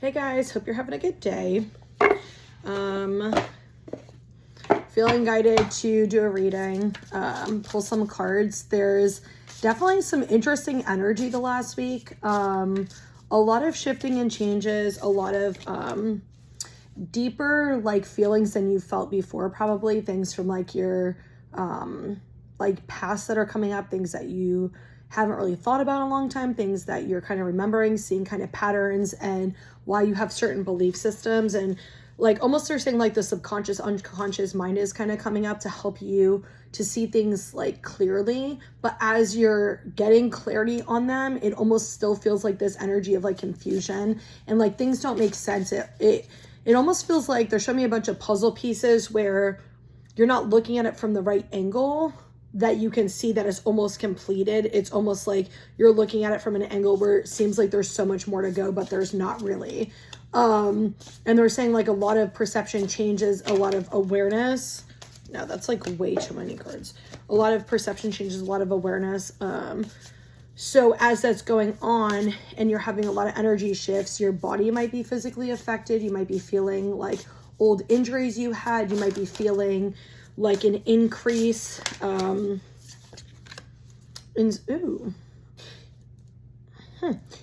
Hey guys, hope you're having a good day. Feeling guided to do a reading, pull some cards. There's definitely some interesting energy the last week. A lot of shifting and changes, a lot of deeper like feelings than you felt before, probably things from like your like past that are coming up, things that you haven't really thought about in a long time, things that you're kind of remembering, seeing kind of patterns and why you have certain belief systems. And like almost they're saying like the subconscious, unconscious mind is kind of coming up to help you to see things like clearly. But as you're getting clarity on them, it almost still feels like this energy of like confusion and like things don't make sense. It almost feels like they're showing me a bunch of puzzle pieces where you're not looking at it from the right angle, that you can see that it's almost completed. It's almost like you're looking at it from an angle where it seems like there's so much more to go, but there's not really. And they're saying like a lot of perception changes, a lot of awareness. No, that's like way too many cards. A lot of perception changes, a lot of awareness. So as that's going on and you're having a lot of energy shifts, your body might be physically affected. You might be feeling like old injuries you had. You might be feeling like an increase you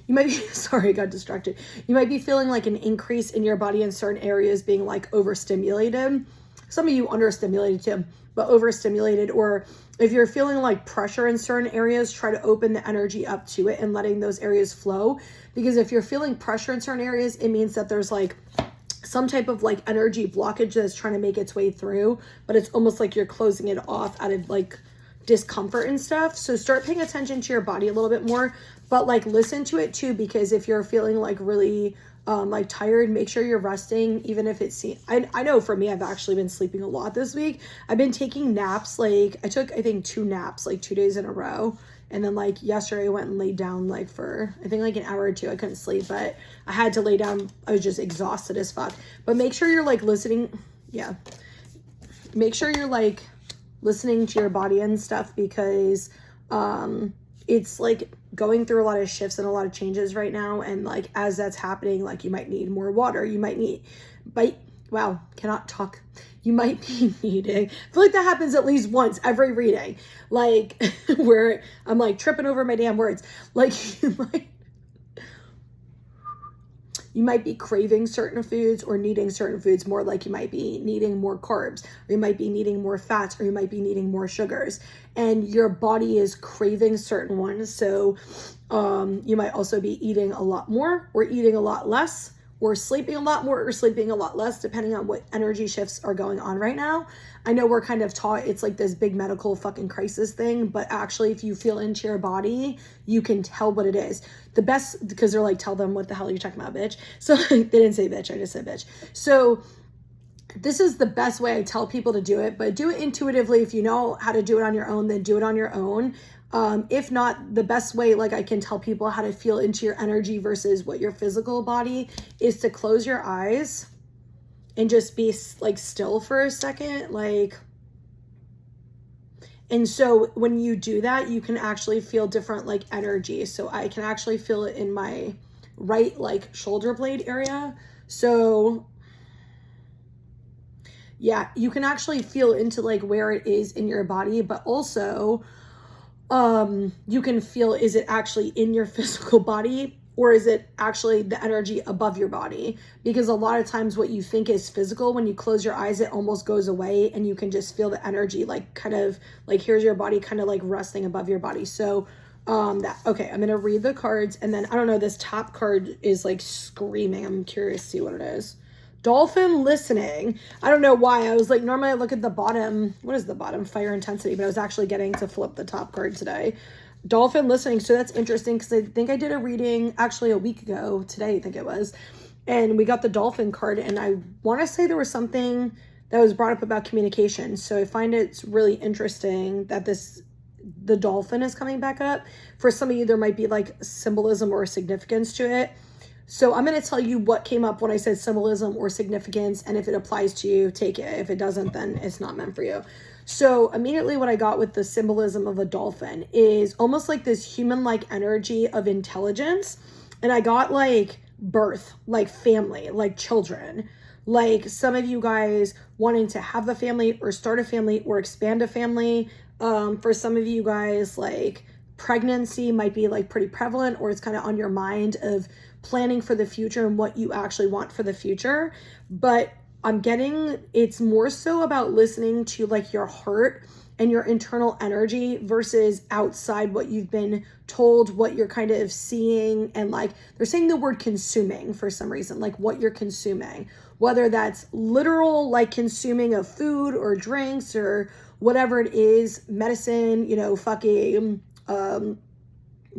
might be sorry, I got distracted. You might be feeling like an increase in your body in certain areas being like overstimulated. Some of you understimulated too, but overstimulated. Or if you're feeling like pressure in certain areas, try to open the energy up to it and letting those areas flow. Because if you're feeling pressure in certain areas, it means that there's like some type of like energy blockage that's trying to make its way through, but it's almost like you're closing it off out of like discomfort and stuff. So start paying attention to your body a little bit more, but like listen to it too, because if you're feeling like really like tired, make sure you're resting. Even if it's I know for me, I've actually been sleeping a lot this week. I've been taking naps. Like I took I think 2 naps like 2 days in a row. And then like yesterday I went and laid down like for I think like an hour or two. I couldn't sleep, but I had to lay down. I was just exhausted as fuck. But make sure you're like listening. Yeah. Make sure you're like listening to your body and stuff, because it's like going through a lot of shifts and a lot of changes right now. And like as that's happening, like you might need more water. You might need wow, cannot talk. You might be needing, I feel like that happens at least once every reading, like where I'm like tripping over my damn words. Like you might be craving certain foods or needing certain foods more, like you might be needing more carbs, or you might be needing more fats, or you might be needing more sugars, and your body is craving certain ones. So you might also be eating a lot more or eating a lot less, or sleeping a lot more or sleeping a lot less, depending on what energy shifts are going on right now. I know we're kind of taught it's like this big medical fucking crisis thing, but actually if you feel into your body, you can tell what it is. The best, because they're like, tell them what the hell you're talking about, bitch. So they didn't say bitch, I just said bitch. So this is the best way I tell people to do it, but do it intuitively. If you know how to do it on your own, then do it on your own. If not, the best way, like I can tell people how to feel into your energy versus what your physical body is, to close your eyes and just be like still for a second. Like, and so when you do that, you can actually feel different like energy. So I can actually feel it in my right like shoulder blade area. So yeah, you can actually feel into like where it is in your body, but also you can feel, is it actually in your physical body, or is it actually the energy above your body? Because a lot of times what you think is physical, when you close your eyes, it almost goes away and you can just feel the energy, like kind of like here's your body kind of like resting above your body. So okay, I'm gonna read the cards, and then I don't know, this top card is like screaming. I'm curious to see what it is. Dolphin listening. I don't know why. I was like, normally I look at the bottom. What is the bottom? Fire intensity. But I was actually getting to flip the top card today. Dolphin listening. So that's interesting, because I think I did a reading actually a week ago. Today, I think it was. And we got the dolphin card. And I want to say there was something that was brought up about communication. So I find it's really interesting that the dolphin is coming back up. For some of you, there might be like symbolism or significance to it. So I'm going to tell you what came up when I said symbolism or significance, and if it applies to you, take it. If it doesn't, then it's not meant for you. So immediately what I got with the symbolism of a dolphin is almost like this human-like energy of intelligence. And I got like birth, like family, like children. Like some of you guys wanting to have a family or start a family or expand a family. For some of you guys, like pregnancy might be like pretty prevalent, or it's kind of on your mind of planning for the future and what you actually want for the future. But I'm getting, it's more so about listening to like your heart and your internal energy versus outside what you've been told, what you're kind of seeing. And like they're saying the word consuming for some reason, like what you're consuming, whether that's literal, like consuming of food or drinks or whatever it is, medicine, you know, fucking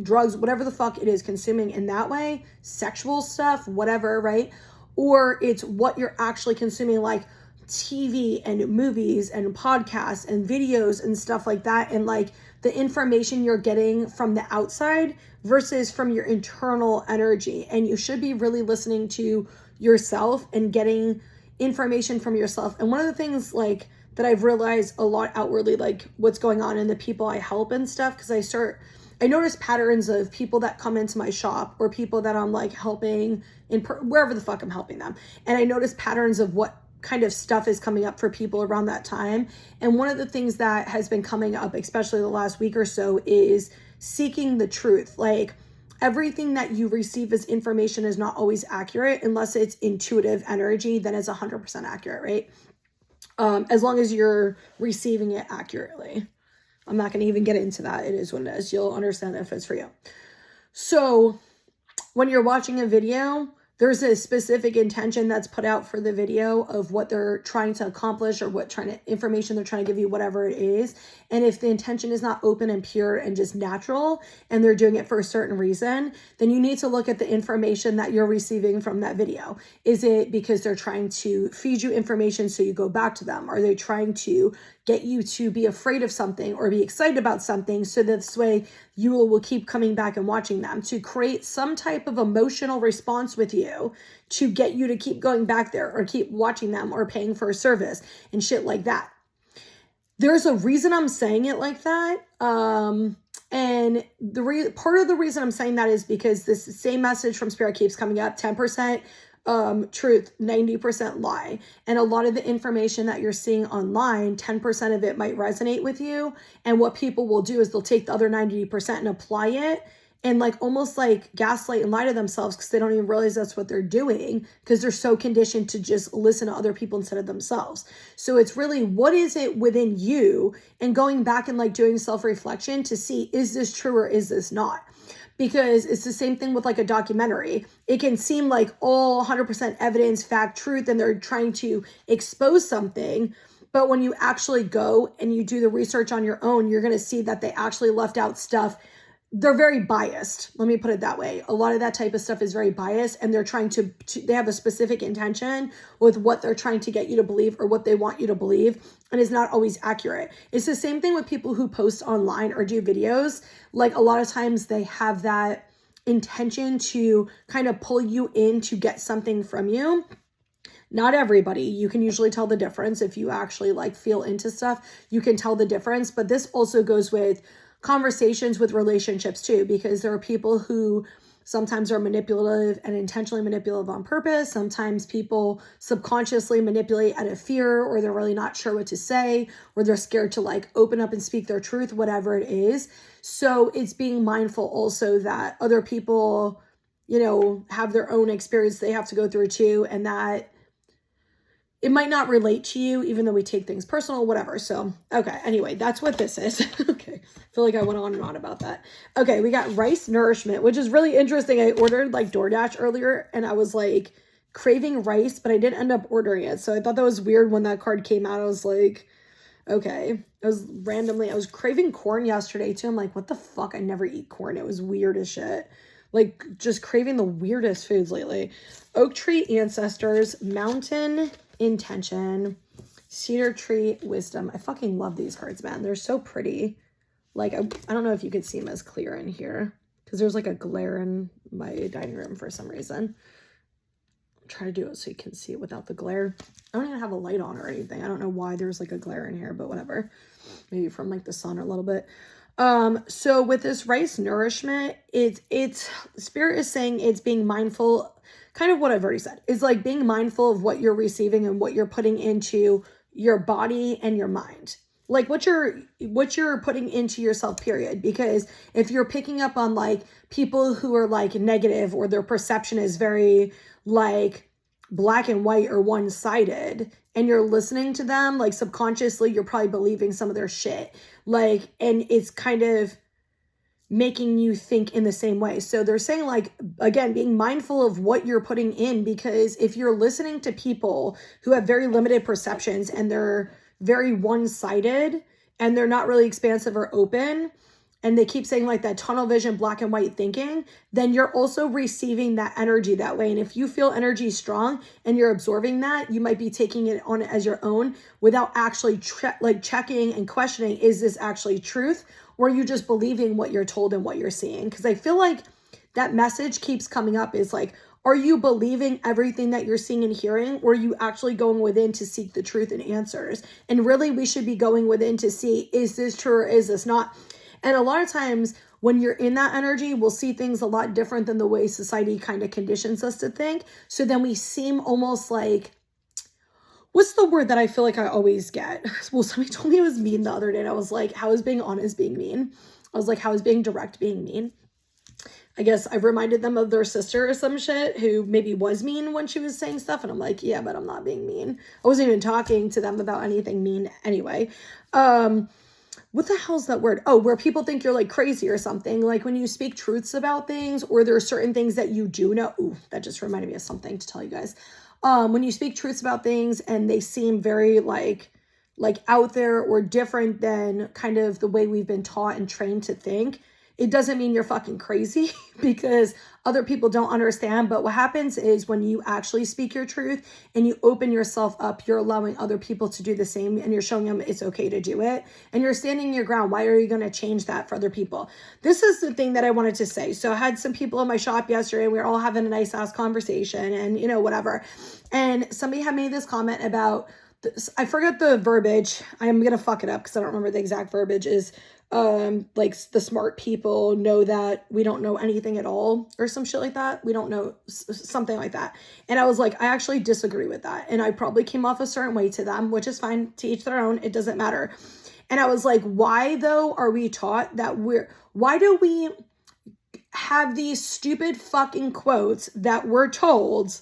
drugs, whatever the fuck it is, consuming in that way, sexual stuff, whatever, right? Or it's what you're actually consuming, like TV and movies and podcasts and videos and stuff like that, and like the information you're getting from the outside versus from your internal energy. And you should be really listening to yourself and getting information from yourself. And one of the things like that I've realized a lot outwardly, like what's going on in the people I help and stuff, because I notice patterns of people that come into my shop or people that I'm like helping wherever the fuck I'm helping them. And I notice patterns of what kind of stuff is coming up for people around that time. And one of the things that has been coming up, especially the last week or so, is seeking the truth. Like everything that you receive as information is not always accurate unless it's intuitive energy, then it's 100% accurate, right? As long as you're receiving it accurately. I'm not going to even get into that. It is what it is. You'll understand if it's for you. So when you're watching a video, there's a specific intention that's put out for the video of what they're trying to accomplish or what information they're trying to give you, whatever it is. And if the intention is not open and pure and just natural, and they're doing it for a certain reason, then you need to look at the information that you're receiving from that video. Is it because they're trying to feed you information so you go back to them? Are they trying to get you to be afraid of something or be excited about something so that this way you will keep coming back and watching them, to create some type of emotional response with you to get you to keep going back there or keep watching them or paying for a service and shit like that? There's a reason I'm saying it like that. And part of the reason I'm saying that is because this same message from Spirit keeps coming up: 10% truth, 90% lie. And a lot of the information that you're seeing online, 10% of it might resonate with you. And what people will do is they'll take the other 90% and apply it and like almost like gaslight and lie to themselves because they don't even realize that's what they're doing because they're so conditioned to just listen to other people instead of themselves. So it's really, what is it within you, and going back and like doing self-reflection to see, is this true or is this not? Because it's the same thing with like a documentary. It can seem like all 100% evidence, fact, truth, and they're trying to expose something. But when you actually go and you do the research on your own, you're going to see that they actually left out stuff. They're very biased. Let me put it that way. A lot of that type of stuff is very biased, and they're trying to they have a specific intention with what they're trying to get you to believe or what they want you to believe, and is not always accurate. It's the same thing with people who post online or do videos. Like a lot of times they have that intention to kind of pull you in to get something from you. Not everybody. You can usually tell the difference. If you actually like feel into stuff, you can tell the difference. But this also goes with conversations with relationships too, because there are people who sometimes are manipulative and intentionally manipulative on purpose. Sometimes people subconsciously manipulate out of fear, or they're really not sure what to say, or they're scared to like open up and speak their truth, whatever it is. So it's being mindful also that other people, you know, have their own experience they have to go through too, and that it might not relate to you, even though we take things personal, whatever. So, okay. Anyway, that's what this is. Okay. I feel like I went on and on about that. Okay. We got rice nourishment, which is really interesting. I ordered like DoorDash earlier and I was like craving rice, but I didn't end up ordering it. So I thought that was weird when that card came out. I was like, okay. I was craving corn yesterday too. I'm like, what the fuck? I never eat corn. It was weird as shit. Like just craving the weirdest foods lately. Oak tree ancestors, mountain intention, cedar tree wisdom. I fucking love these cards, man. They're so pretty. Like, I don't know if you could see them as clear in here because there's like a glare in my dining room for some reason. I'll try to do it so you can see it without the glare. I don't even have a light on or anything. I don't know why there's like a glare in here, but whatever. Maybe from like the sun or a little bit. So with this rice nourishment, it's Spirit is saying it's being mindful, kind of what I've already said. It's like being mindful of what you're receiving and what you're putting into your body and your mind. Like what you're putting into yourself, period. Because if you're picking up on like people who are like negative, or their perception is very like black and white or one-sided, and you're listening to them, like subconsciously you're probably believing some of their shit, like, and it's kind of making you think in the same way. So they're saying, like, again, being mindful of what you're putting in, because if you're listening to people who have very limited perceptions and they're very one-sided and they're not really expansive or open, and they keep saying like that tunnel vision, black and white thinking, then you're also receiving that energy that way. And if you feel energy strong and you're absorbing that, you might be taking it on as your own without actually checking and questioning, is this actually truth? Or are you just believing what you're told and what you're seeing? Because I feel like that message keeps coming up, is like, are you believing everything that you're seeing and hearing? Or are you actually going within to seek the truth and answers? And really, we should be going within to see, is this true or is this not? And a lot of times when you're in that energy, we'll see things a lot different than the way society kind of conditions us to think. So then we seem almost like, what's the word that I feel like I always get? Well, somebody told me it was mean the other day, and I was like, how is being honest being mean? I was like, how is being direct being mean? I guess I've reminded them of their sister or some shit who maybe was mean when she was saying stuff. And I'm like, yeah, but I'm not being mean. I wasn't even talking to them about anything mean anyway. What the hell's that word? Oh, where people think you're like crazy or something. Like when you speak truths about things, or there are certain things that you do know. Ooh, that just reminded me of something to tell you guys. When you speak truths about things and they seem very like out there or different than kind of the way we've been taught and trained to think, it doesn't mean you're fucking crazy, because other people don't understand. But what happens is when you actually speak your truth and you open yourself up, you're allowing other people to do the same, and you're showing them it's okay to do it. And you're standing your ground. Why are you going to change that for other people? This is the thing that I wanted to say. So I had some people in my shop yesterday, and we were all having a nice ass conversation and, you know, whatever. And somebody had made this comment about this. I forget the verbiage. I'm going to fuck it up because I don't remember the exact verbiage. Is like the smart people know that we don't know anything at all, or some shit like that. We don't know, something like that. And I was like, I actually disagree with that. And I probably came off a certain way to them, which is fine, to each their own. It doesn't matter. And I was like, why though are we taught that why do we have these stupid fucking quotes that we're told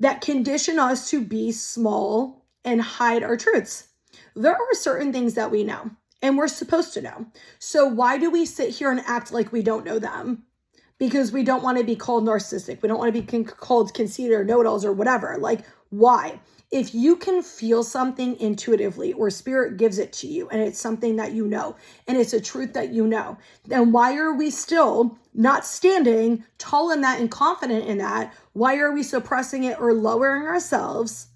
that condition us to be small and hide our truths? There are certain things that we know, and we're supposed to know. So why do we sit here and act like we don't know them? Because we don't want to be called narcissistic. We don't want to be called conceited or know-it-alls or whatever. Like, why? If you can feel something intuitively, or spirit gives it to you, and it's something that you know, and it's a truth that you know, then why are we still not standing tall in that and confident in that? Why are we suppressing it or lowering ourselves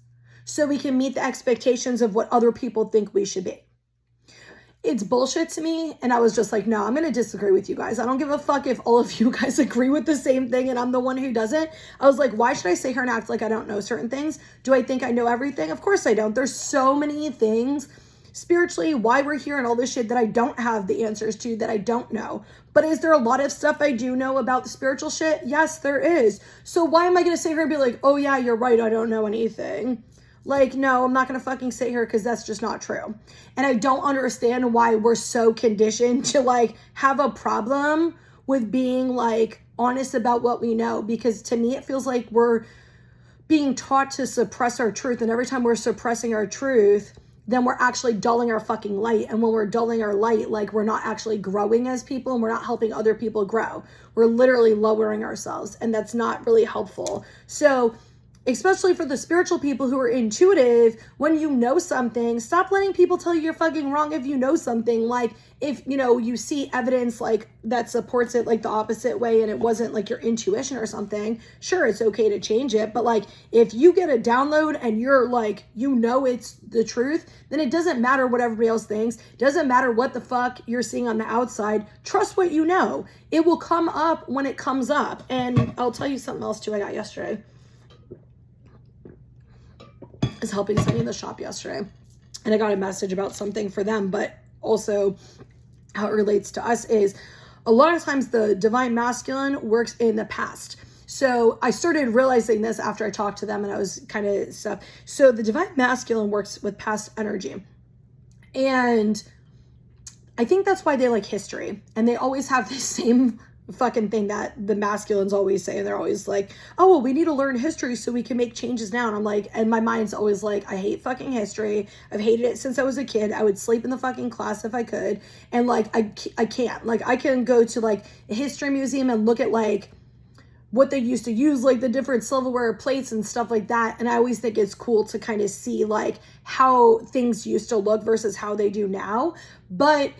so we can meet the expectations of what other people think we should be? It's bullshit to me. And I was just like, no, I'm going to disagree with you guys. I don't give a fuck if all of you guys agree with the same thing and I'm the one who doesn't. I was like, why should I sit here and act like I don't know certain things? Do I think I know everything? Of course I don't. There's so many things spiritually, why we're here and all this shit that I don't have the answers to, that I don't know. But is there a lot of stuff I do know about the spiritual shit? Yes, there is. So why am I going to sit here and be like, oh yeah, you're right, I don't know anything? Like, no, I'm not going to fucking sit here, because that's just not true. And I don't understand why we're so conditioned to like have a problem with being like honest about what we know. Because to me, it feels like we're being taught to suppress our truth. And every time we're suppressing our truth, then we're actually dulling our fucking light. And when we're dulling our light, like, we're not actually growing as people, and we're not helping other people grow. We're literally lowering ourselves, and that's not really helpful. So especially for the spiritual people who are intuitive, when you know something, stop letting people tell you you're fucking wrong if you know something. Like, if, you know, you see evidence like that supports it like the opposite way, and it wasn't like your intuition or something, sure, it's okay to change it. But like, if you get a download and you're like, you know, it's the truth, then it doesn't matter what everybody else thinks. It doesn't matter what the fuck you're seeing on the outside. Trust what you know. It will come up when it comes up. And I'll tell you something else too I got yesterday. Is helping somebody in the shop yesterday, and I got a message about something for them, but also how it relates to us is a lot of times the divine masculine works in the past. So I started realizing this after I talked to them and I was kind of stuff. So the divine masculine works with past energy. And I think that's why they like history. And they always have the same fucking thing that the masculines always say. And they're always like, oh, well, we need to learn history so we can make changes now. And I'm like, and my mind's always like, I hate fucking history. I've hated it since I was a kid. I would sleep in the fucking class if I could. And like, I can't. Like, I can go to like a history museum and look at like what they used to use, like the different silverware plates and stuff like that. And I always think it's cool to kind of see like how things used to look versus how they do now. But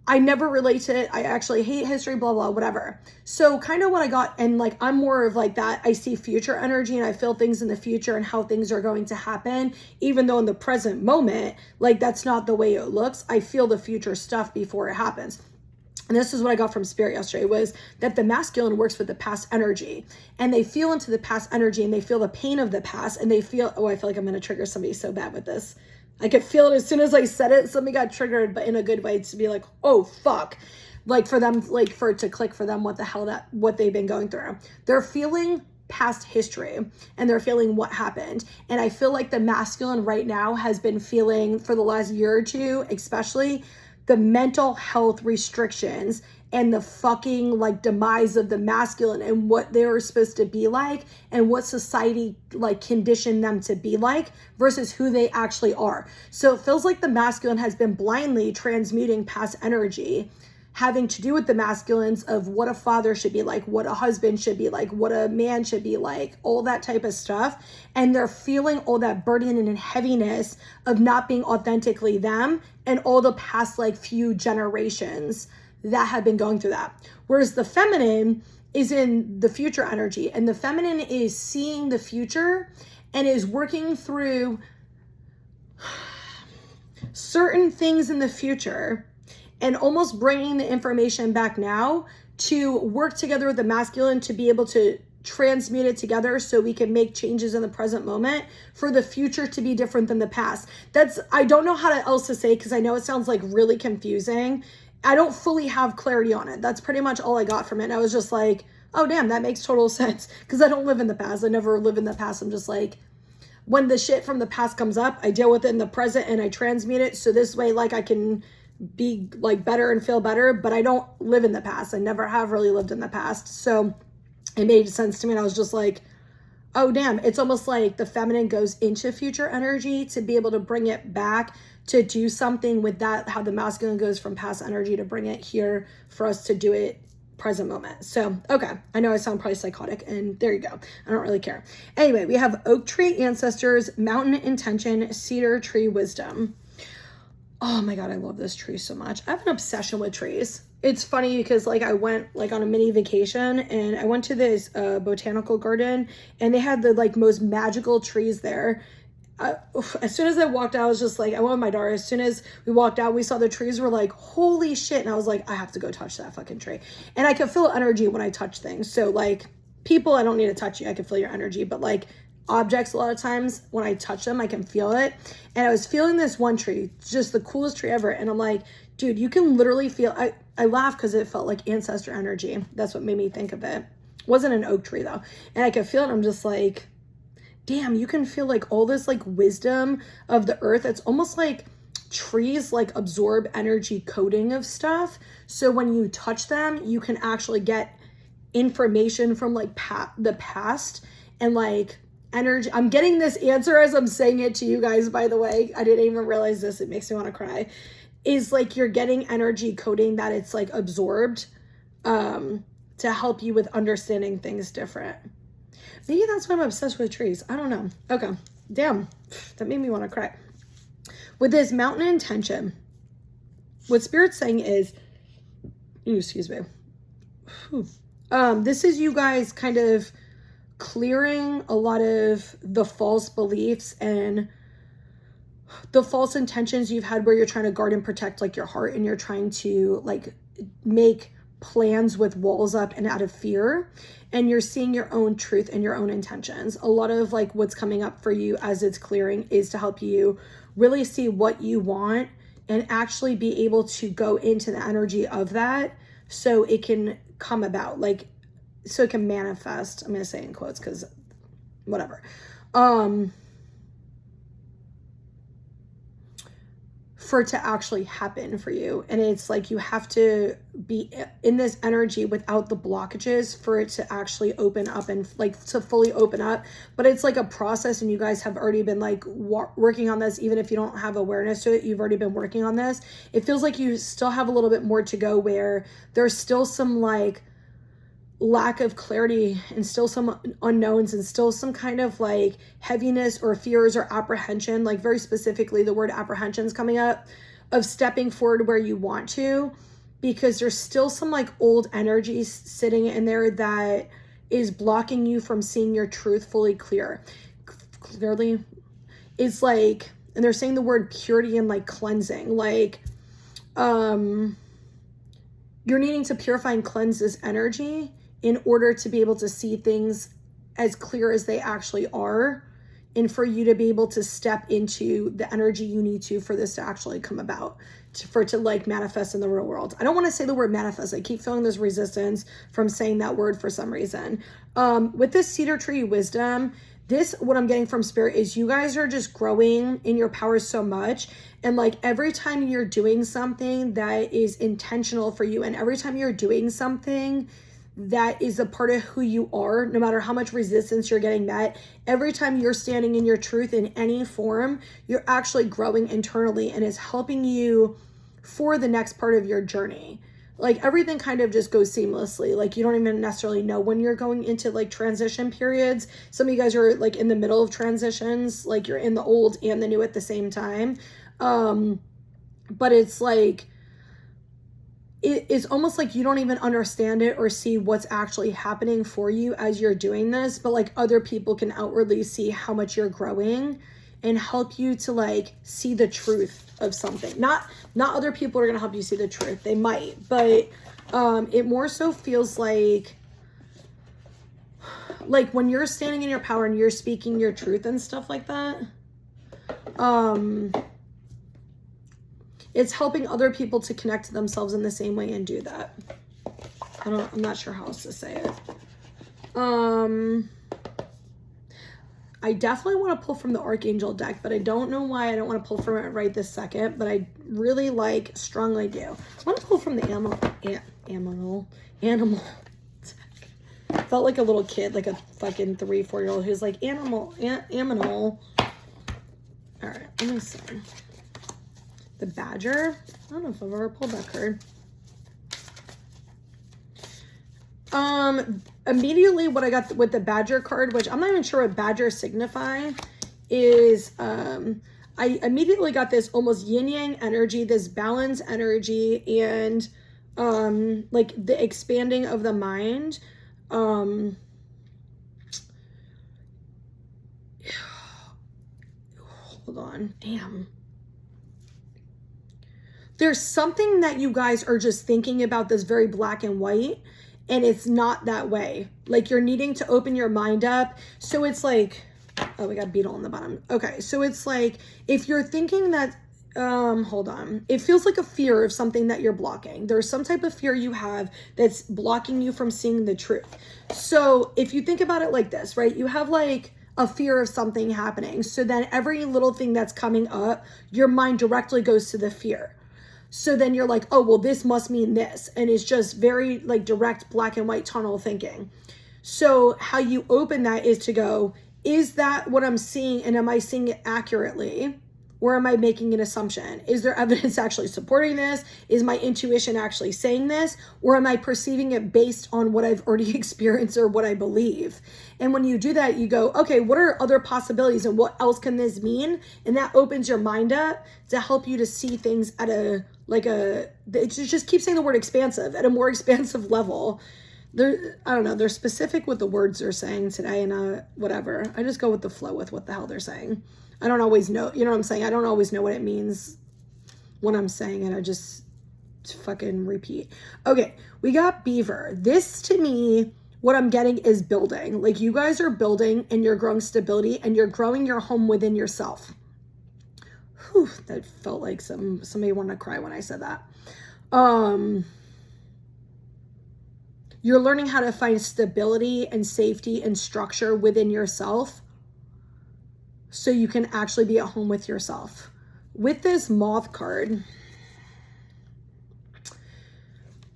I never relate to it. I actually hate history, blah, blah, whatever. So kind of what I got, and like, I'm more of like that. I see future energy and I feel things in the future and how things are going to happen, even though in the present moment, like that's not the way it looks. I feel the future stuff before it happens. And this is what I got from Spirit yesterday, was that the masculine works with the past energy, and they feel into the past energy and they feel the pain of the past, and they feel, oh, I feel like I'm going to trigger somebody so bad with this. I could feel it as soon as I said it. Somebody got triggered, but in a good way, to be like, oh, fuck. Like for them, like for it to click for them, what the hell what they've been going through. They're feeling past history and they're feeling what happened. And I feel like the masculine right now has been feeling for the last year or two, especially, the mental health restrictions and the fucking like demise of the masculine and what they were supposed to be like and what society like conditioned them to be like versus who they actually are. So it feels like the masculine has been blindly transmuting past energy, having to do with the masculines of what a father should be like, what a husband should be like, what a man should be like, all that type of stuff. And they're feeling all that burden and heaviness of not being authentically them and all the past like few generations that have been going through that. Whereas the feminine is in the future energy, and the feminine is seeing the future and is working through certain things in the future and almost bringing the information back now to work together with the masculine to be able to transmute it together so we can make changes in the present moment for the future to be different than the past. I don't know how else to say, because I know it sounds like really confusing. I don't fully have clarity on it. That's pretty much all I got from it. And I was just like, oh, damn, that makes total sense, because I don't live in the past. I never live in the past. I'm just like, when the shit from the past comes up, I deal with it in the present and I transmute it. So this way, like, I can be like better and feel better, but I don't live in the past. I never have really lived in the past. So it made sense to me. And I was just like, oh, damn, it's almost like the feminine goes into future energy to be able to bring it back to do something with that, how the masculine goes from past energy to bring it here for us to do it present moment. So, okay, I know I sound probably psychotic, and there you go. I don't really care. Anyway, we have oak tree ancestors, mountain intention, cedar tree wisdom. Oh my God, I love this tree so much. I have an obsession with trees. It's funny because like I went like on a mini vacation and I went to this botanical garden, and they had the like most magical trees there. As soon as I walked out, I was just like, I went with my daughter. As soon as we walked out, we saw the trees, were like, holy shit. And I was like, I have to go touch that fucking tree. And I can feel energy when I touch things. So like people, I don't need to touch you. I can feel your energy, but like objects, a lot of times when I touch them, I can feel it. And I was feeling this one tree, just the coolest tree ever. And I'm like, dude, you can literally feel, I laughed because it felt like ancestor energy. That's what made me think of it. It wasn't an oak tree though. And I could feel it. I'm just like, damn, you can feel like all this like wisdom of the earth. It's almost like trees like absorb energy coding of stuff. So when you touch them, you can actually get information from like the past and like energy. I'm getting this answer as I'm saying it to you guys, by the way. I didn't even realize this. It makes me want to cry. Is like you're getting energy coding that it's like absorbed to help you with understanding things different. Maybe that's why I'm obsessed with trees. I don't know. Okay. Damn. That made me want to cry. With this mountain intention, what Spirit's saying is, excuse me. This is you guys kind of clearing a lot of the false beliefs and the false intentions you've had where you're trying to guard and protect like your heart, and you're trying to like make plans with walls up and out of fear, and you're seeing your own truth and your own intentions. A lot of like what's coming up for you as it's clearing is to help you really see what you want and actually be able to go into the energy of that so it can come about, like, so it can manifest. I'm going to say in quotes because whatever. For it to actually happen for you. And it's like you have to be in this energy without the blockages for it to actually open up and like to fully open up. But it's like a process, and you guys have already been like working on this. Even if you don't have awareness to it, you've already been working on this. It feels like you still have a little bit more to go, where there's still some like lack of clarity and still some unknowns and still some kind of like heaviness or fears or apprehension, like very specifically the word apprehension is coming up, of stepping forward where you want to, because there's still some like old energies sitting in there that is blocking you from seeing your truth fully clearly. It's like, and they're saying the word purity and like cleansing, like you're needing to purify and cleanse this energy in order to be able to see things as clear as they actually are, and for you to be able to step into the energy you need to for this to actually come about, for it to like manifest in the real world. I don't want to say the word manifest. I keep feeling this resistance from saying that word for some reason. With this cedar tree wisdom, this, what I'm getting from spirit is you guys are just growing in your power so much. And like every time you're doing something that is intentional for you, and every time you're doing something that is a part of who you are, no matter how much resistance you're getting met, every time you're standing in your truth in any form, you're actually growing internally, and it's helping you for the next part of your journey. Like everything kind of just goes seamlessly. Like you don't even necessarily know when you're going into like transition periods. Some of you guys are like in the middle of transitions, like you're in the old and the new at the same time. But it's like, it's almost like you don't even understand it or see what's actually happening for you as you're doing this, but like other people can outwardly see how much you're growing and help you to like see the truth of something. Not other people are going to help you see the truth. They might, but it more so feels like when you're standing in your power and you're speaking your truth and stuff like that, it's helping other people to connect to themselves in the same way and do that. I'm not sure how else to say it. I definitely want to pull from the Archangel deck, but I don't know why I don't want to pull from it right this second, but I really strongly do. I want to pull from the animal deck. I felt like a little kid, like a fucking 3-4-year-old who's like, animal. All right, let me see. The Badger. I don't know if I've ever pulled that card. Immediately what I got with the Badger card, which I'm not even sure what Badger signify, is I immediately got this almost yin-yang energy, this balance energy, and like the expanding of the mind. Hold on. Damn. There's something that you guys are just thinking about that's very black and white, and it's not that way. Like you're needing to open your mind up. So it's like, oh, we got beetle on the bottom. Okay, so it's like if you're thinking that, hold on. It feels like a fear of something that you're blocking. There's some type of fear you have that's blocking you from seeing the truth. So if you think about it like this, right? You have like a fear of something happening. So then every little thing that's coming up, your mind directly goes to the fear. So then you're like, oh, well, this must mean this. And it's just very like direct black and white tunnel thinking. So how you open that is to go, is that what I'm seeing? And am I seeing it accurately? Or am I making an assumption? Is there evidence actually supporting this? Is my intuition actually saying this? Or am I perceiving it based on what I've already experienced or what I believe? And when you do that, you go, okay, what are other possibilities and what else can this mean? And that opens your mind up to help you to see things at it just keep saying the word expansive, at a more expansive level. I don't know, they're specific with the words they're saying today, and whatever. I just go with the flow with what the hell they're saying. I don't always know, you know what I'm saying? I don't always know what it means when I'm saying it. I just fucking repeat. Okay, we got Beaver. This, to me, what I'm getting is building. Like, you guys are building and you're growing stability and you're growing your home within yourself. Whew, that felt like somebody wanted to cry when I said that. You're learning how to find stability and safety and structure within yourself so you can actually be at home with yourself. With this Moth card,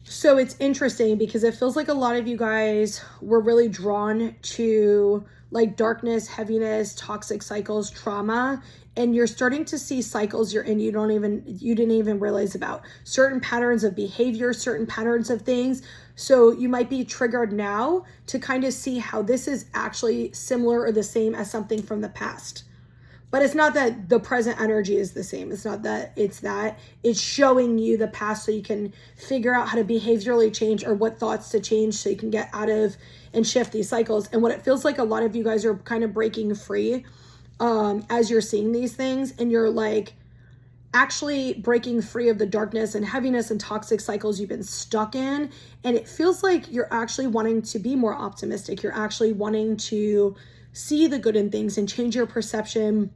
so it's interesting because it feels like a lot of you guys were really drawn to like darkness, heaviness, toxic cycles, trauma, and you're starting to see cycles you're in you didn't even realize about. Certain patterns of behavior, certain patterns of things. So you might be triggered now to kind of see how this is actually similar or the same as something from the past. But it's not that the present energy is the same. It's not that it's showing you the past so you can figure out how to behaviorally change or what thoughts to change so you can get out of and shift these cycles. And what it feels like a lot of you guys are kind of breaking free as you're seeing these things, and you're like actually breaking free of the darkness and heaviness and toxic cycles you've been stuck in. And it feels like you're actually wanting to be more optimistic. You're actually wanting to see the good in things and change your perception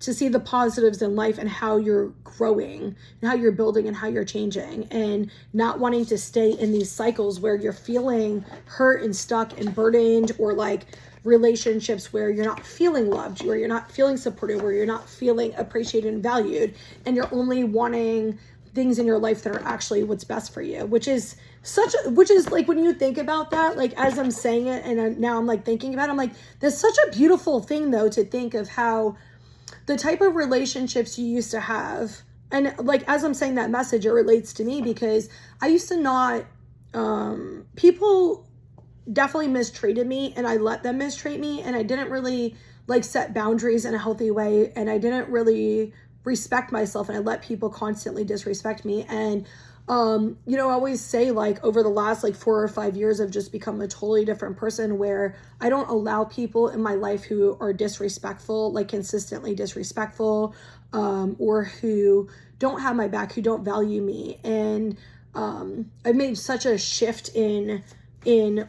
to see the positives in life and how you're growing and how you're building and how you're changing, and not wanting to stay in these cycles where you're feeling hurt and stuck and burdened, or like relationships where you're not feeling loved, where you're not feeling supported, where you're not feeling appreciated and valued, and you're only wanting things in your life that are actually what's best for you, which is like, when you think about that, like as I'm saying it and now I'm like thinking about it, I'm like, that's such a beautiful thing though, to think of how the type of relationships you used to have. And like, as I'm saying that message, it relates to me because I used to not, people definitely mistreated me and I let them mistreat me, and I didn't really like set boundaries in a healthy way, and I didn't really respect myself, and I let people constantly disrespect me. And I always say, like, over the last like 4 or 5 years, I've just become a totally different person where I don't allow people in my life who are disrespectful, like consistently disrespectful, or who don't have my back, who don't value me. And I've made such a shift in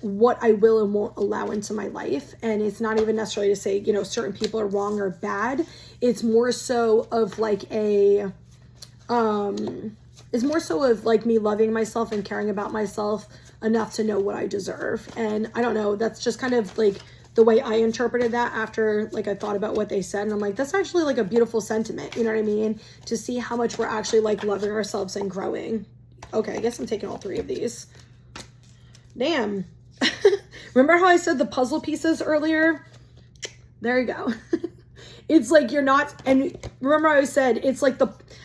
what I will and won't allow into my life. And it's not even necessarily to say, certain people are wrong or bad. It's more so of like it's more so of like me loving myself and caring about myself enough to know what I deserve. And I don't know, that's just kind of like the way I interpreted that after like I thought about what they said. And I'm like, that's actually like a beautiful sentiment, you know what I mean? To see how much we're actually like loving ourselves and growing. Okay, I guess I'm taking all 3 of these. Damn. Remember how I said the puzzle pieces earlier? There you go. It's like you're not, and remember I said, it's like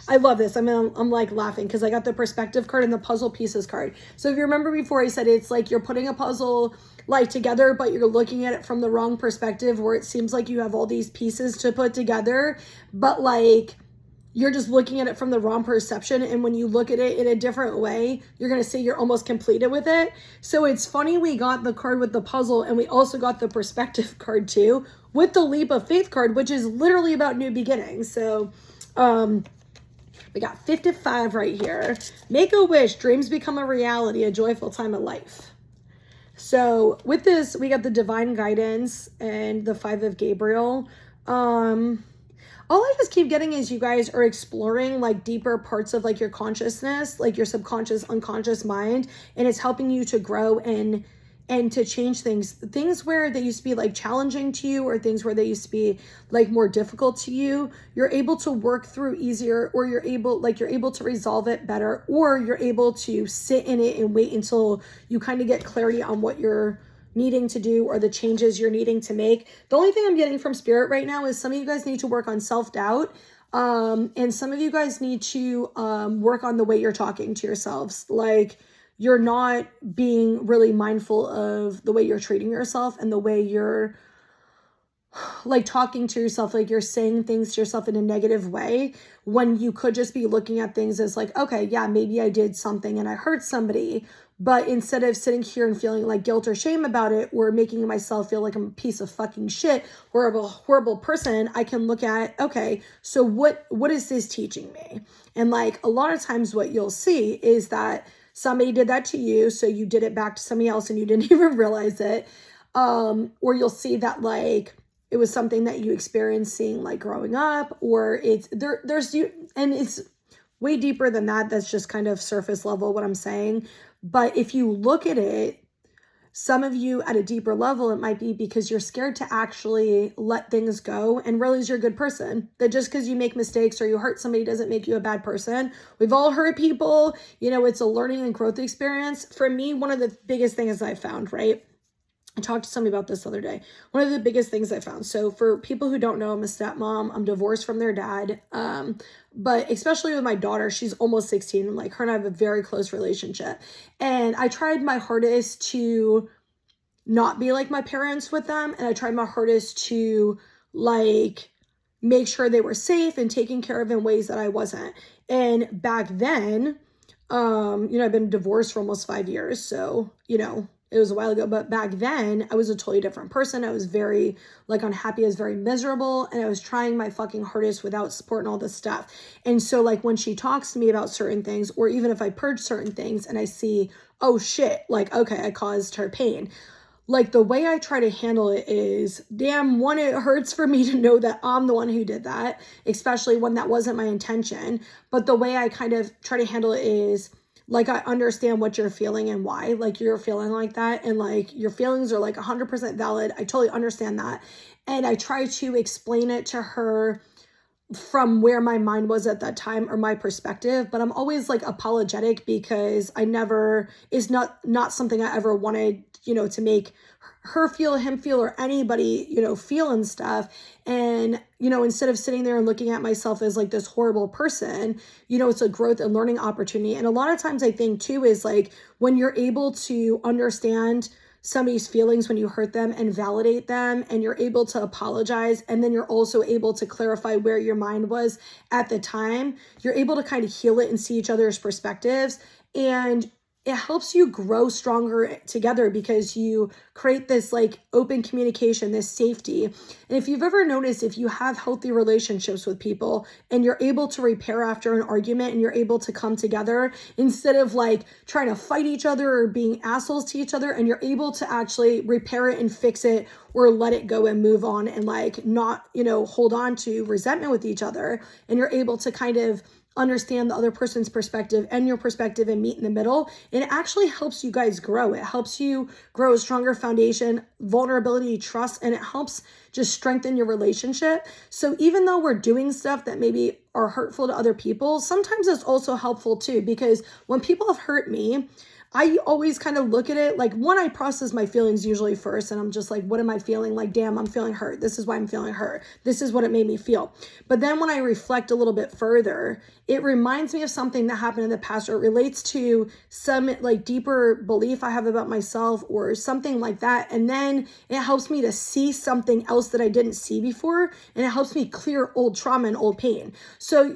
I love this. I'm like laughing because I got the perspective card and the puzzle pieces card. So if you remember before, I said it's like you're putting a puzzle like together, but you're looking at it from the wrong perspective, where it seems like you have all these pieces to put together, but like you're just looking at it from the wrong perception. And when you look at it in a different way, you're going to see you're almost completed with it. So it's funny, we got the card with the puzzle, and we also got the perspective card too, with the leap of faith card, which is literally about new beginnings. So we got 55 right here. Make a wish, dreams become a reality, a joyful time of life. So with this, we got the divine guidance and the 5 of Gabriel. All I just keep getting is you guys are exploring like deeper parts of like your consciousness, like your subconscious, unconscious mind, and it's helping you to grow and to change things where they used to be like challenging to you, or things where they used to be like more difficult to you. You're able to work through easier, or you're able to resolve it better, or you're able to sit in it and wait until you kind of get clarity on what you're needing to do or the changes you're needing to make. The only thing I'm getting from Spirit right now is some of you guys need to work on self-doubt, and some of you guys need to work on the way you're talking to yourselves. Like, you're not being really mindful of the way you're treating yourself and the way you're like talking to yourself, like you're saying things to yourself in a negative way, when you could just be looking at things as like, okay, yeah, maybe I did something and I hurt somebody, but instead of sitting here and feeling like guilt or shame about it, or making myself feel like I'm a piece of fucking shit or a horrible person, I can look at, okay, so what is this teaching me? And like a lot of times what you'll see is that somebody did that to you, so you did it back to somebody else and you didn't even realize it. Or you'll see that like it was something that you experienced seeing like growing up, or there's you, and it's way deeper than that. That's just kind of surface level what I'm saying. But if you look at it, some of you at a deeper level, it might be because you're scared to actually let things go and realize you're a good person. That just because you make mistakes or you hurt somebody doesn't make you a bad person. We've all hurt people. You know, it's a learning and growth experience. For me, one of the biggest things I found, right? I talked to somebody about this the other day. One of the biggest things I found. So for people who don't know, I'm a stepmom. I'm divorced from their dad. But especially with my daughter, she's almost 16. And like her and I have a very close relationship. And I tried my hardest to not be like my parents with them. And I tried my hardest to like make sure they were safe and taken care of in ways that I wasn't. And back then, I've been divorced for almost 5 years. So, it was a while ago, but back then I was a totally different person. I was very like unhappy. I was very miserable, and I was trying my fucking hardest without support and all this stuff. And so like when she talks to me about certain things, or even if I purge certain things and I see, oh shit, like, okay, I caused her pain. Like the way I try to handle it is, damn, one, it hurts for me to know that I'm the one who did that, especially when that wasn't my intention. But the way I kind of try to handle it is, like, I understand what you're feeling and why, like, you're feeling like that. And, like, your feelings are, like, 100% valid. I totally understand that. And I try to explain it to her from where my mind was at that time or my perspective. But I'm always, like, apologetic because it's not something I ever wanted, to make her feel, him feel, or anybody, feel and stuff. And, instead of sitting there and looking at myself as like this horrible person, it's a growth and learning opportunity. And a lot of times I think too, is like when you're able to understand somebody's feelings when you hurt them and validate them, and you're able to apologize, and then you're also able to clarify where your mind was at the time, you're able to kind of heal it and see each other's perspectives. And it helps you grow stronger together because you create this like open communication, this safety. And if you've ever noticed, if you have healthy relationships with people and you're able to repair after an argument and you're able to come together instead of like trying to fight each other or being assholes to each other, and you're able to actually repair it and fix it or let it go and move on and like not, hold on to resentment with each other, and you're able to kind of understand the other person's perspective and your perspective and meet in the middle, and it actually helps you guys grow. It helps you grow a stronger foundation, vulnerability, trust, and it helps just strengthen your relationship. So even though we're doing stuff that maybe are hurtful to other people, sometimes it's also helpful too, because when people have hurt me, I always kind of look at it like, one, I process my feelings usually first, and I'm just like, what am I feeling? Like, damn, I'm feeling hurt. This is why I'm feeling hurt. This is what it made me feel. But then when I reflect a little bit further, it reminds me of something that happened in the past, or it relates to some like deeper belief I have about myself or something like that. And then it helps me to see something else that I didn't see before, and it helps me clear old trauma and old pain. So,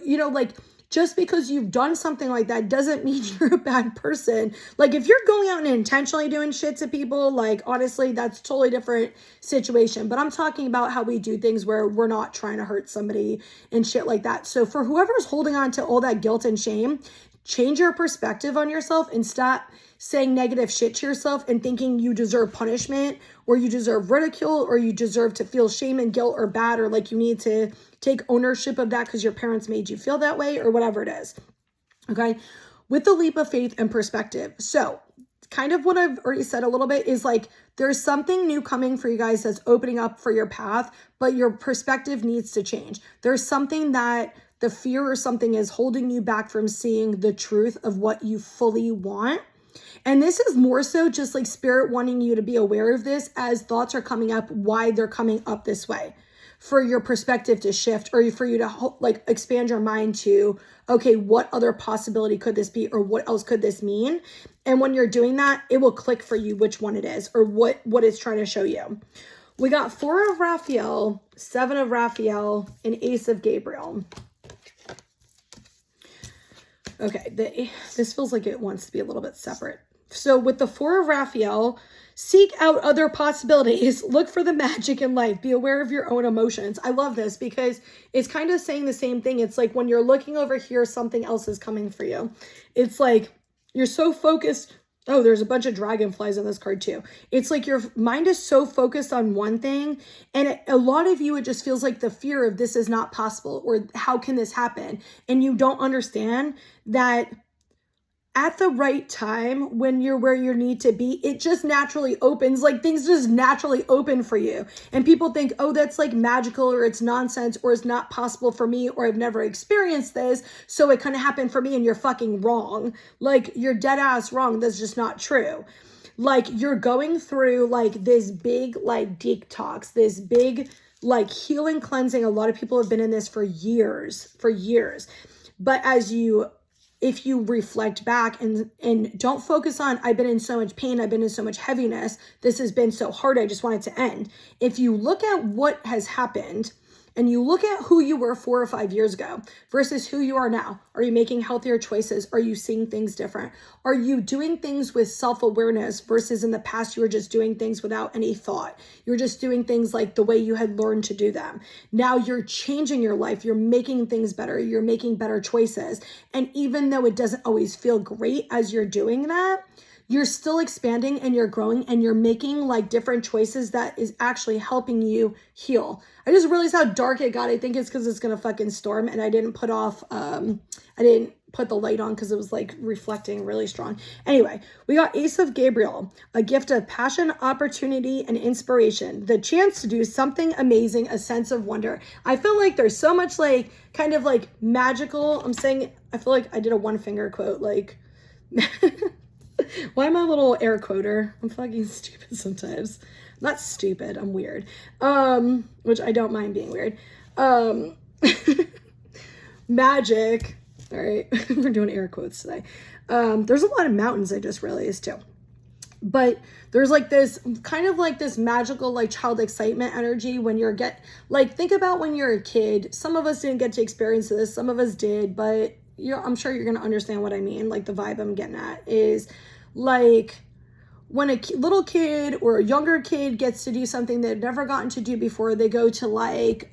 just because you've done something like that doesn't mean you're a bad person. Like if you're going out and intentionally doing shit to people, like honestly, that's a totally different situation. But I'm talking about how we do things where we're not trying to hurt somebody and shit like that. So for whoever's holding on to all that guilt and shame, change your perspective on yourself and stop saying negative shit to yourself and thinking you deserve punishment or you deserve ridicule or you deserve to feel shame and guilt or bad, or like you need to take ownership of that because your parents made you feel that way or whatever it is. Okay. With the leap of faith and perspective. So kind of what I've already said a little bit is like, there's something new coming for you guys that's opening up for your path, but your perspective needs to change. There's something that the fear or something is holding you back from seeing the truth of what you fully want. And this is more so just like spirit wanting you to be aware of this as thoughts are coming up, why they're coming up this way, for your perspective to shift, or for you to like expand your mind to, okay, what other possibility could this be? Or what else could this mean? And when you're doing that, it will click for you which one it is or what it's trying to show you. We got 4 of Raphael, 7 of Raphael, and Ace of Gabriel. Okay, this feels like it wants to be a little bit separate. So with the 4 of Raphael, seek out other possibilities. Look for the magic in life. Be aware of your own emotions. I love this because it's kind of saying the same thing. It's like when you're looking over here, something else is coming for you. It's like you're so focused Oh, there's a bunch of dragonflies on this card too. It's like your mind is so focused on one thing, and a lot of you, it just feels like the fear of this is not possible, or how can this happen? And you don't understand that at the right time, when you're where you need to be, it just naturally opens. Like, things just naturally open for you. And people think, oh, that's like magical, or it's nonsense, or it's not possible for me, or I've never experienced this, so it kind of happened for me. And you're fucking wrong. Like, you're dead ass wrong. That's just not true. Like, you're going through like this big like detox, this big like healing, cleansing. A lot of people have been in this for years. But if you reflect back and don't focus on, I've been in so much pain, I've been in so much heaviness, this has been so hard, I just want it to end. If you look at what has happened, and you look at who you were 4 or 5 years ago versus who you are now, are you making healthier choices? Are you seeing things different? Are you doing things with self-awareness versus in the past you were just doing things without any thought? You're just doing things like the way you had learned to do them. Now you're changing your life. You're making things better. You're making better choices. And even though it doesn't always feel great as you're doing that, you're still expanding and you're growing and you're making like different choices that is actually helping you heal. I just realized how dark it got. I think it's because it's going to fucking storm, and I didn't put the light on because it was like reflecting really strong. Anyway, we got Ace of Gabriel, a gift of passion, opportunity, and inspiration. The chance to do something amazing, a sense of wonder. I feel like there's so much like kind of like magical. I feel like I did a one finger quote, like why am I a little air quoter? I'm fucking stupid sometimes. Not stupid, I'm weird. Which I don't mind being weird. Magic. All right, we're doing air quotes today. There's a lot of mountains, I just realized too. But there's like this kind of like this magical like child excitement energy when think about when you're a kid. Some of us didn't get to experience this, some of us did, but I'm sure you're going to understand what I mean. Like, the vibe I'm getting at is like when a little kid or a younger kid gets to do something they've never gotten to do before. They go to like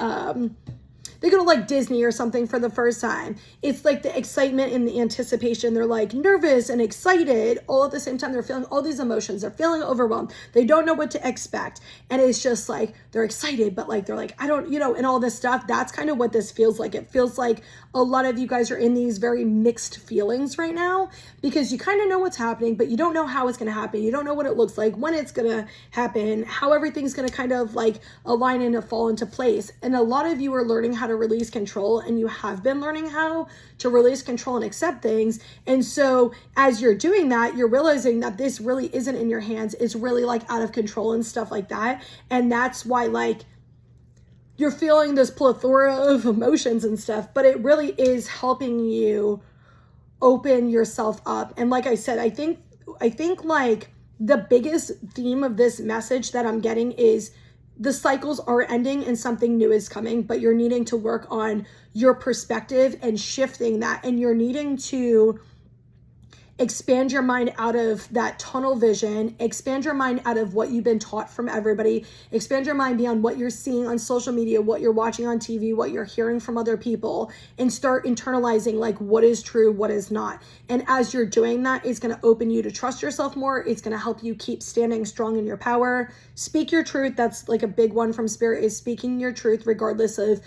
Disney or something for the first time. It's like the excitement and the anticipation. They're like nervous and excited all at the same time. They're feeling all these emotions. They're feeling overwhelmed. They don't know what to expect. And it's just like, they're excited, but like, they're like, I don't, and all this stuff. That's kind of what this feels like. It feels like a lot of you guys are in these very mixed feelings right now, because you kind of know what's happening, but you don't know how it's going to happen. You don't know what it looks like, when it's going to happen, how everything's going to kind of like align and fall into place. And a lot of you are learning how to release control, and you have been learning how to release control and accept things. And so as you're doing that, you're realizing that this really isn't in your hands. It's really like out of control and stuff like that. And that's why like you're feeling this plethora of emotions and stuff, but it really is helping you open yourself up. And like I said, I think like the biggest theme of this message that I'm getting is the cycles are ending and something new is coming, but you're needing to work on your perspective and shifting that. And you're needing to expand your mind out of that tunnel vision, expand your mind out of what you've been taught from everybody, expand your mind beyond what you're seeing on social media, what you're watching on TV, what you're hearing from other people, and start internalizing like what is true, what is not. And as you're doing that, it's going to open you to trust yourself more. It's going to help you keep standing strong in your power. Speak your truth. That's like a big one from Spirit, is speaking your truth regardless of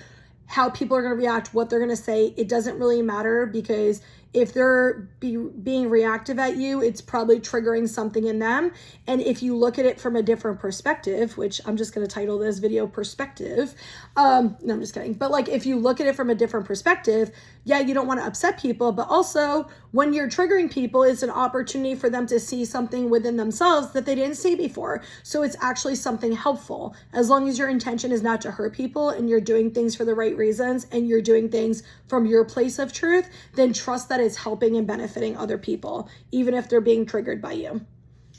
how people are going to react, what they're going to say. It doesn't really matter, because if they're being reactive at you, it's probably triggering something in them. And if you look at it from a different perspective, which I'm just going to title this video Perspective. No, I'm just kidding. But like, if you look at it from a different perspective, yeah, you don't want to upset people, but also when you're triggering people, it's an opportunity for them to see something within themselves that they didn't see before. So it's actually something helpful. As long as your intention is not to hurt people and you're doing things for the right reasons and you're doing things from your place of truth, then trust that it's helping and benefiting other people, even if they're being triggered by you.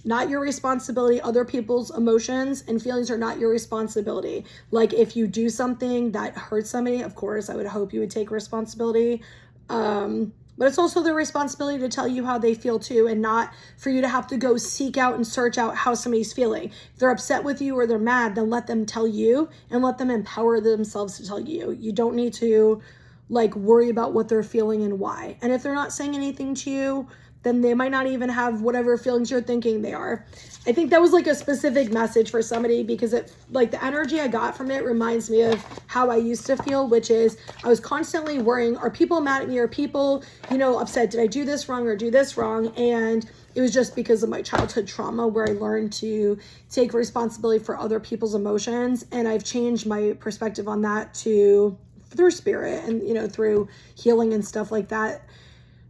Not your responsibility. Other people's emotions and feelings are not your responsibility. Like, if you do something that hurts somebody, of course, I would hope you would take responsibility. But it's also their responsibility to tell you how they feel too, and not for you to have to go seek out and search out how somebody's feeling. If they're upset with you or they're mad, then let them tell you and let them empower themselves to tell you. You don't need to like worry about what they're feeling and why. And if they're not saying anything to you, then they might not even have whatever feelings you're thinking they are. I think that was like a specific message for somebody, because it, like, the energy I got from it reminds me of how I used to feel, which is I was constantly worrying, are people mad at me? Are people, you know, upset? Did I do this wrong or do this wrong? And it was just because of my childhood trauma, where I learned to take responsibility for other people's emotions. And I've changed my perspective on that to through spirit and, you know, through healing and stuff like that.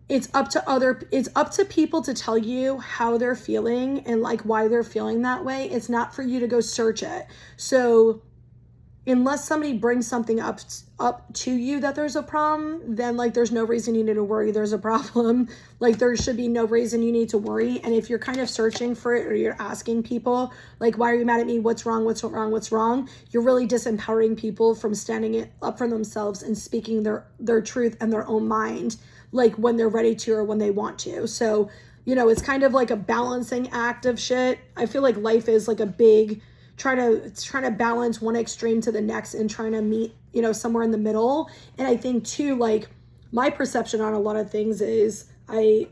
It's up to people to tell you how they're feeling and like why they're feeling that way. It's not for you to go search it. So unless somebody brings something up to you that there's a problem, then like there's no reason you need to worry there's a problem. Like there should be no reason you need to worry. And if you're kind of searching for it, or you're asking people like, why are you mad at me? What's wrong? What's wrong? What's wrong? You're really disempowering people from standing up for themselves and speaking their truth and their own mind, like when they're ready to or when they want to. So, you know, it's kind of like a balancing act of shit. I feel like life is like a big trying to balance one extreme to the next and trying to meet, you know, somewhere in the middle. And I think too, like my perception on a lot of things is I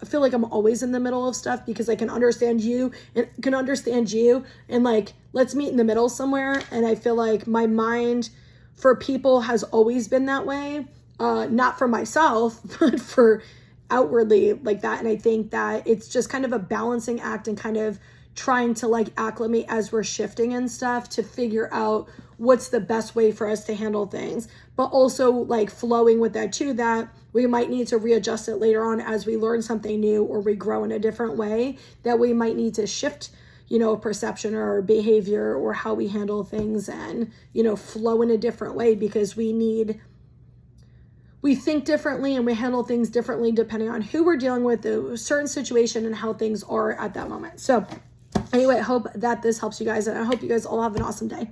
feel like I'm always in the middle of stuff, because I can understand you and like, let's meet in the middle somewhere. And I feel like my mind for people has always been that way. Not for myself, but for outwardly like that. And I think that it's just kind of a balancing act and kind of trying to like acclimate as we're shifting and stuff to figure out what's the best way for us to handle things, but also like flowing with that too, that we might need to readjust it later on as we learn something new or we grow in a different way, that we might need to shift, you know, perception or behavior or how we handle things and, you know, flow in a different way, because we think differently and we handle things differently depending on who we're dealing with, the certain situation and how things are at that moment. So anyway, I hope that this helps you guys, and I hope you guys all have an awesome day.